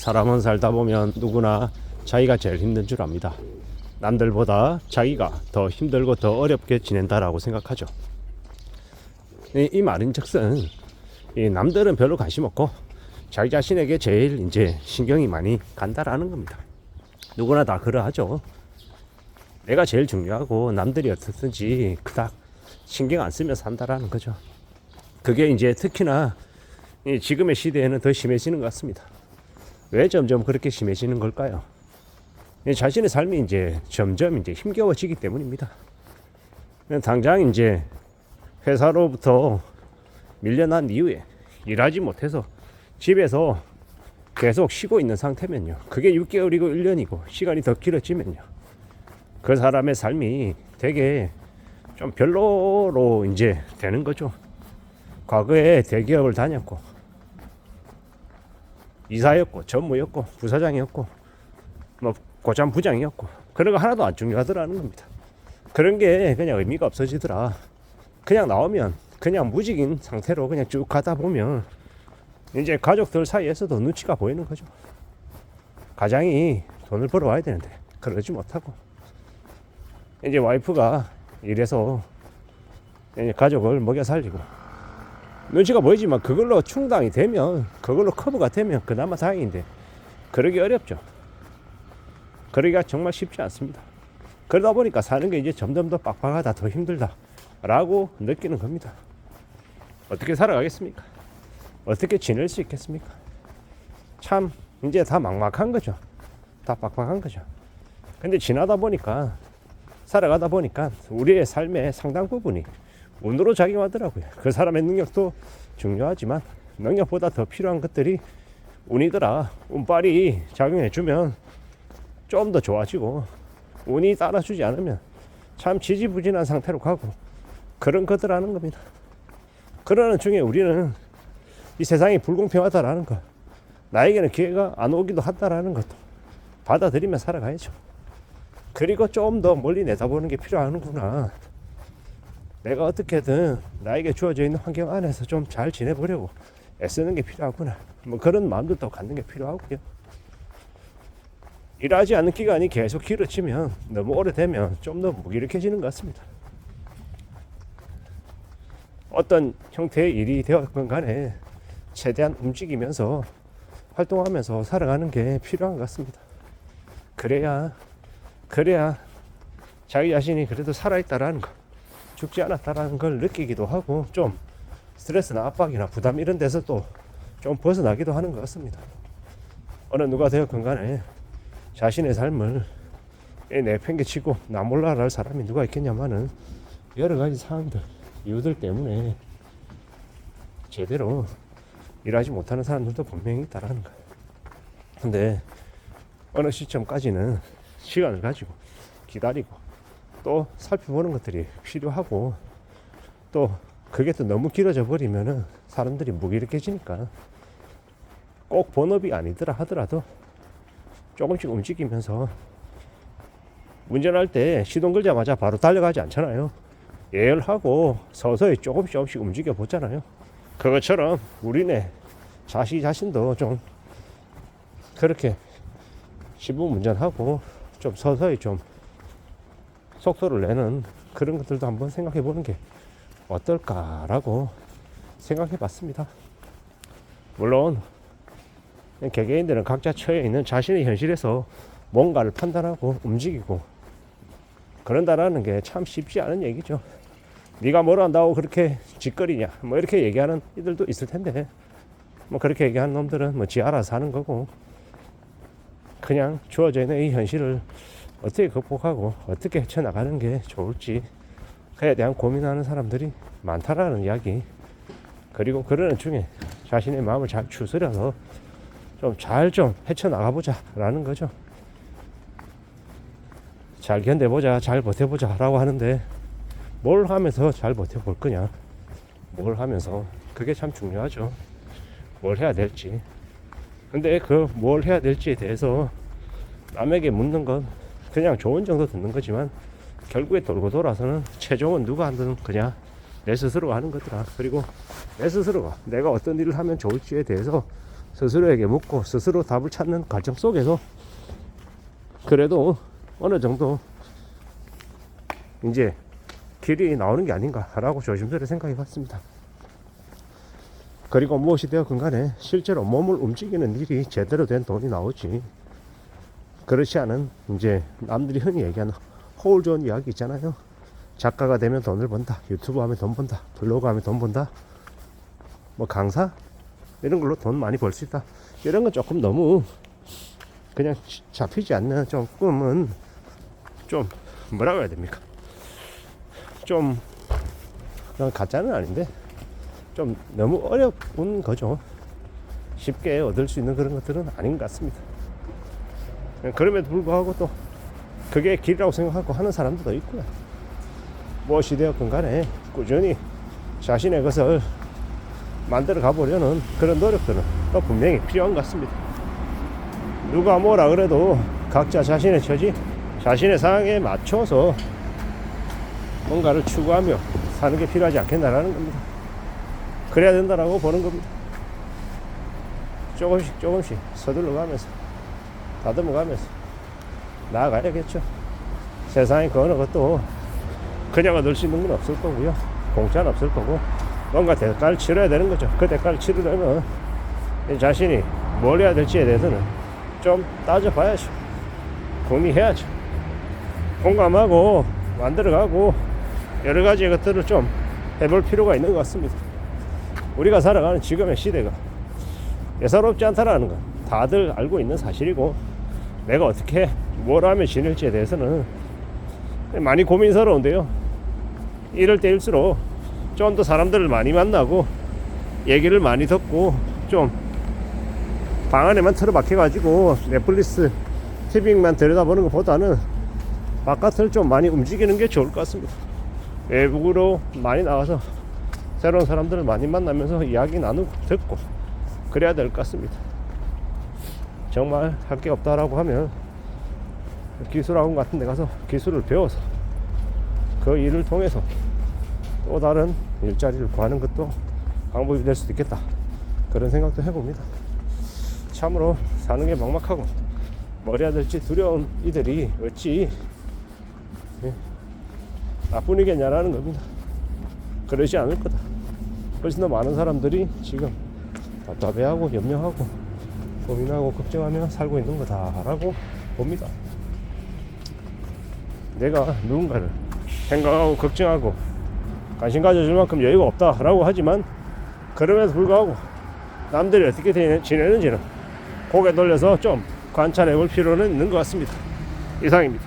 사람은 살다 보면 누구나 자기가 제일 힘든 줄 압니다. 남들보다 자기가 더 힘들고 더 어렵게 지낸다라고 생각하죠. 이 말인즉슨 이 남들은 별로 관심 없고 자기 자신에게 제일 이제 신경이 많이 간다라는 겁니다. 누구나 다 그러하죠. 내가 제일 중요하고 남들이 어떻든지 그닥 신경 안 쓰며 산다라는 거죠. 그게 이제 특히나 지금의 시대에는 더 심해지는 것 같습니다. 왜 점점 그렇게 심해지는 걸까요? 자신의 삶이 이제 점점 이제 힘겨워지기 때문입니다. 당장 이제 회사로부터 밀려난 이후에 일하지 못해서 집에서 계속 쉬고 있는 상태면요. 그게 6개월이고 1년이고 시간이 더 길어지면요. 그 사람의 삶이 되게 좀 별로로 이제 되는 거죠. 과거에 대기업을 다녔고 이사였고 전무였고 부사장이었고 뭐 고참 부장이었고 그런 거 하나도 안 중요하더라는 겁니다. 그런 게 그냥 의미가 없어지더라. 그냥 나오면 그냥 무직인 상태로 그냥 쭉 가다 보면 이제 가족들 사이에서도 눈치가 보이는 거죠. 가장이 돈을 벌어와야 되는데 그러지 못하고 이제 와이프가 일해서 이제 가족을 먹여 살리고 눈치가 보이지만 그걸로 충당이 되면 그걸로 커버가 되면 그나마 다행인데 그러기 어렵죠. 그러기가 정말 쉽지 않습니다. 그러다 보니까 사는 게 이제 점점 더 빡빡하다 더 힘들다 라고 느끼는 겁니다. 어떻게 살아가겠습니까? 어떻게 지낼 수 있겠습니까? 참 이제 다 막막한 거죠. 다 빡빡한 거죠. 근데 지나다 보니까 살아가다 보니까 우리의 삶의 상당 부분이 운으로 작용하더라고요. 그 사람의 능력도 중요하지만 능력보다 더 필요한 것들이 운이더라. 운빨이 작용해주면 좀 더 좋아지고 운이 따라주지 않으면 참 지지부진한 상태로 가고 그런 것들하는 겁니다. 그러는 중에 우리는 이 세상이 불공평하다라는 것, 나에게는 기회가 안 오기도 한다라는 것도 받아들이며 살아가야죠. 그리고 좀 더 멀리 내다보는 게 필요하는구나. 내가 어떻게든 나에게 주어져 있는 환경 안에서 좀 잘 지내보려고 애쓰는 게 필요하구나. 뭐 그런 마음들도 갖는 게 필요하고요. 일하지 않는 기간이 계속 길어지면 너무 오래되면 좀 더 무기력해지는 것 같습니다. 어떤 형태의 일이 되었건 간에 최대한 움직이면서 활동하면서 살아가는 게 필요한 것 같습니다. 그래야 자기 자신이 그래도 살아있다라는 거, 죽지 않았다라는 걸 느끼기도 하고 좀 스트레스나 압박이나 부담 이런 데서 또 좀 벗어나기도 하는 것 같습니다. 어느 누가 되었건 간에 자신의 삶을 내팽개치고 나 몰라라 할 사람이 누가 있겠냐마는 여러 가지 상황들, 이유들 때문에 제대로 일하지 못하는 사람들도 분명히 있다라는 거예요. 근데 어느 시점까지는 시간을 가지고 기다리고 또 살펴보는 것들이 필요하고 또 그게 또 너무 길어져 버리면은 사람들이 무기력해지니까 꼭 본업이 아니더라 하더라도 조금씩 움직이면서 운전할 때 시동 걸자마자 바로 달려가지 않잖아요. 예열하고 서서히 조금씩 움직여 보잖아요. 그것처럼 우리네 자신도 좀 그렇게 시범 운전하고 좀 서서히 좀 속도를 내는 그런 것들도 한번 생각해 보는 게 어떨까라고 생각해 봤습니다. 물론 개개인들은 각자 처해 있는 자신의 현실에서 뭔가를 판단하고 움직이고 그런다라는 게 참 쉽지 않은 얘기죠. 네가 뭘 한다고 그렇게 짓거리냐 뭐 이렇게 얘기하는 이들도 있을 텐데 뭐 그렇게 얘기하는 놈들은 뭐 지 알아서 하는 거고 그냥 주어져 있는 이 현실을 어떻게 극복하고 어떻게 헤쳐나가는 게 좋을지 그에 대한 고민하는 사람들이 많다라는 이야기. 그리고 그러는 중에 자신의 마음을 잘 추스려서 좀 잘 좀 헤쳐나가보자 라는 거죠. 잘 견뎌보자, 잘 버텨보자 라고 하는데 뭘 하면서 잘 버텨볼 거냐, 뭘 하면서, 그게 참 중요하죠. 뭘 해야 될지. 근데 그 뭘 해야 될지에 대해서 남에게 묻는 건 그냥 조언 정도 듣는 거지만 결국에 돌고 돌아서는 최종은 누가 하든 그냥 내 스스로가 하는 거더라. 그리고 내 스스로가 내가 어떤 일을 하면 좋을지에 대해서 스스로에게 묻고 스스로 답을 찾는 과정 속에서 그래도 어느 정도 이제 길이 나오는 게 아닌가라고 조심스레 생각해 봤습니다. 그리고 무엇이 되었건 간에 실제로 몸을 움직이는 일이 제대로 된 돈이 나오지, 그렇지 않은 이제 남들이 흔히 얘기하는 허울 좋은 이야기 있잖아요. 작가가 되면 돈을 번다, 유튜브 하면 돈 번다, 블로그 하면 돈 번다, 뭐 강사 이런 걸로 돈 많이 벌 수 있다, 이런 건 조금 너무 그냥 잡히지 않는, 조금은 좀 뭐라고 해야 됩니까, 좀 가짜는 아닌데 좀 너무 어려운 거죠. 쉽게 얻을 수 있는 그런 것들은 아닌 것 같습니다. 그럼에도 불구하고 또 그게 길이라고 생각하고 하는 사람들도 있고요. 무엇이 되었건 간에 꾸준히 자신의 것을 만들어 가보려는 그런 노력들은 또 분명히 필요한 것 같습니다. 누가 뭐라 그래도 각자 자신의 처지, 자신의 상황에 맞춰서 뭔가를 추구하며 사는 게 필요하지 않겠나라는 겁니다. 그래야 된다라고 보는 겁니다. 조금씩 서둘러 가면서 다듬어 가면서 나아가야겠죠. 세상에 그 어느 것도 그냥 얻을 수 있는 건 없을 거고요. 공짜는 없을 거고 뭔가 대가를 치러야 되는 거죠. 그 대가를 치르려면 자신이 뭘 해야 될지에 대해서는 좀 따져봐야죠. 궁리해야죠. 공감하고 만들어가고 여러 가지 것들을 좀 해볼 필요가 있는 것 같습니다. 우리가 살아가는 지금의 시대가 예사롭지 않다라는 건 다들 알고 있는 사실이고, 내가 어떻게 뭘 하면 지낼지에 대해서는 많이 고민스러운데요. 이럴 때일수록 좀 더 사람들을 많이 만나고 얘기를 많이 듣고 좀 방 안에만 틀어박혀가지고 넷플릭스 TV만 들여다보는 것보다는 바깥을 좀 많이 움직이는 게 좋을 것 같습니다. 외국으로 많이 나가서 새로운 사람들을 많이 만나면서 이야기 나누고 듣고 그래야 될 것 같습니다. 정말 할 게 없다라고 하면 기술학원 같은 데 가서 기술을 배워서 그 일을 통해서 또 다른 일자리를 구하는 것도 방법이 될 수도 있겠다, 그런 생각도 해봅니다. 참으로 사는 게 막막하고 뭘 해야 될지 두려운 이들이 어찌 나뿐이겠냐라는 겁니다. 그러지 않을 거다. 훨씬 더 많은 사람들이 지금 답답해하고 염려하고 고민하고 걱정하며 살고 있는 거다라고 봅니다. 내가 누군가를 생각하고 걱정하고 관심 가져줄 만큼 여유가 없다라고 하지만, 그럼에도 불구하고 남들이 어떻게 지내는지는 고개 돌려서 좀 관찰해 볼 필요는 있는 것 같습니다. 이상입니다.